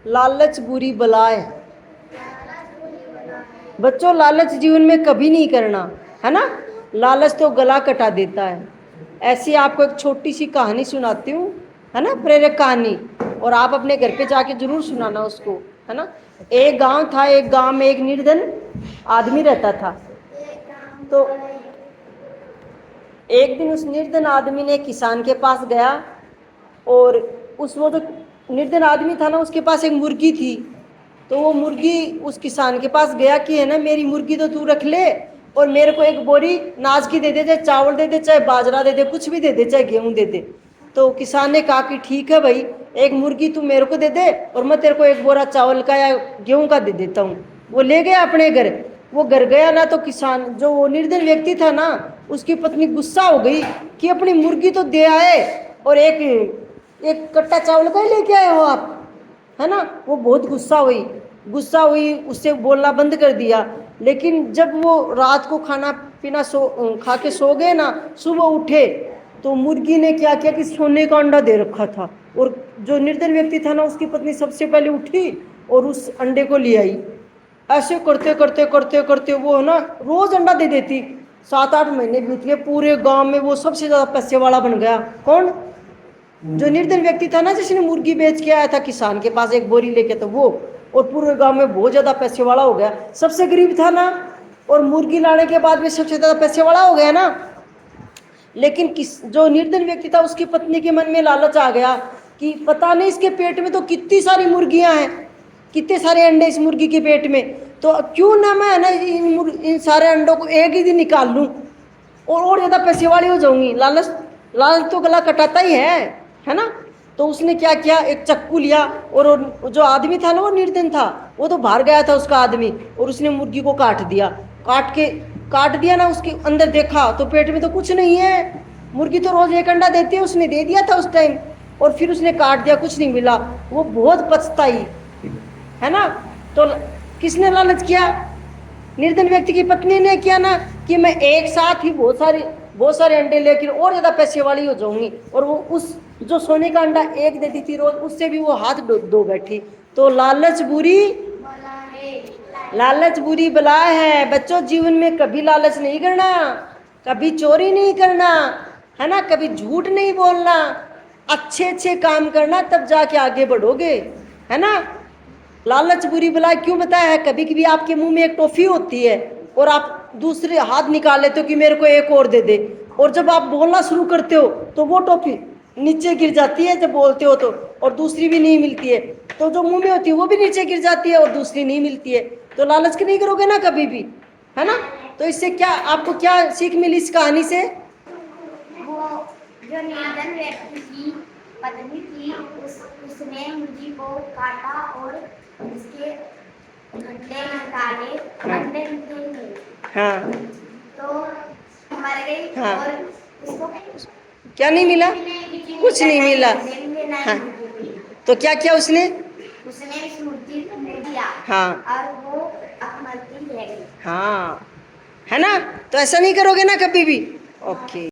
लालच बुरी बला है। बच्चों, लालच जीवन में कभी नहीं करना, है ना। लालच तो गला कटा देता है। ऐसी आपको एक छोटी सी कहानी सुनाती हूँ, है ना, प्रेरक कहानी, और आप अपने घर पे जाके जरूर सुनाना उसको, है ना। एक गांव था, एक गांव में एक निर्धन आदमी रहता था। तो एक दिन उस निर्धन आदमी ने किसान के पास गया, और वो जो निर्धन आदमी था ना, उसके पास एक मुर्गी थी। तो वो मुर्गी उस किसान के पास गया कि है ना, मेरी मुर्गी तो तू रख ले, और मेरे को एक बोरी नाज की दे दे, चाहे चावल दे दे, चाहे बाजरा दे दे, कुछ भी दे दे, चाहे गेहूं दे दे। तो किसान ने कहा कि ठीक है भाई, एक मुर्गी तू मेरे को दे दे, और मैं तेरे को एक बोरा चावल का या गेहूं का दे देता हूँ। वो ले गया अपने घर। वो घर गया ना, तो किसान, जो वो निर्धन व्यक्ति था ना, उसकी पत्नी गुस्सा हो गई कि अपनी मुर्गी तो दे आए, और एक एक कट्टा चावल का ही लेके आए हो आप, है ना। वो बहुत गुस्सा हुई, उससे बोलना बंद कर दिया। लेकिन जब वो रात को खाना पीना खा के सो गए ना, सुबह उठे तो मुर्गी ने क्या किया कि सोने का अंडा दे रखा था। और जो निर्धन व्यक्ति था ना, उसकी पत्नी सबसे पहले उठी और उस अंडे को ले आई। ऐसे करते करते करते करते वो ना रोज अंडा दे देती। 7-8 महीने बीत गए, पूरे गांव में वो सबसे ज्यादा पैसे वाला बन गया। कौन? जो निर्धन व्यक्ति था ना, जिसने मुर्गी बेच के आया था किसान के पास एक बोरी लेके, तो वो, और पूरे गांव में बहुत ज्यादा पैसे वाला हो गया। सबसे गरीब था ना, और मुर्गी लाने के बाद में सबसे ज्यादा पैसे वाला हो गया ना। लेकिन जो निर्धन व्यक्ति था, उसकी पत्नी के मन में लालच आ गया कि पता नहीं इसके पेट में तो कितनी सारी मुर्गियां हैं, कितने सारे अंडे इस मुर्गी के पेट में, तो क्यों ना मैं ना इन सारे अंडों को एक ही दिन निकाल लूं, और ज्यादा पैसे वाली हो जाऊंगी। लालच लालच तो गला कटाता ही है ना। तो उसने क्या किया, एक चक्कू लिया, और जो आदमी था ना, वो निर्धन था, वो तो बाहर गया था उसका आदमी, और उसने मुर्गी को काट दिया ना। उसके अंदर देखा तो पेट में तो कुछ नहीं है। मुर्गी तो रोज एक अंडा देती है, उसने दे दिया था उस टाइम, और फिर उसने काट दिया, कुछ नहीं मिला। वो बहुत पछताई, है ना। तो किसने लालच किया? निर्धन व्यक्ति की पत्नी ने किया ना, कि मैं एक साथ ही बहुत सारे अंडे लेकर और ज्यादा पैसे वाली हो जाऊंगी। और वो उस जो सोने का अंडा एक देती थी रोज, उससे भी वो हाथ धो बैठी। तो लालच बुरी बला है। बच्चों, जीवन में कभी लालच नहीं करना, कभी चोरी नहीं करना, है ना, कभी झूठ नहीं बोलना, अच्छे अच्छे काम करना, तब जाके आगे बढ़ोगे, है ना। लालच बुरी बला क्यों बताया है? कभी कभी आपके मुंह में एक टॉफी होती है, और आप दूसरे हाथ निकाल लेते हो कि मेरे को एक और दे दे, और जब आप बोलना शुरू करते हो तो वो टॉफी नीचे गिर जाती है जब बोलते हो तो, और दूसरी भी नहीं मिलती है। तो जो मुंह में होती है वो भी नीचे गिर जाती है, और दूसरी नहीं मिलती है। तो लालच नहीं करोगे ना कभी भी, है ना। तो इससे क्या आपको क्या सीख मिली इस कहानी से? वो जो निर्धन व्यक्ति की पत्नी थी, उसने मुर्गी को काटा और उसके अंडे निकाले। अंडे निकले, हाँ, तो मर गई। हाँ। और उसको क्या नहीं मिला? कुछ नहीं मिला। हाँ। तो क्या किया उसने? उसने इस मुर्गी को दे दिया। हाँ, और वो मरती रह गई। हाँ, है ना। तो ऐसा नहीं करोगे ना कभी भी। ओके।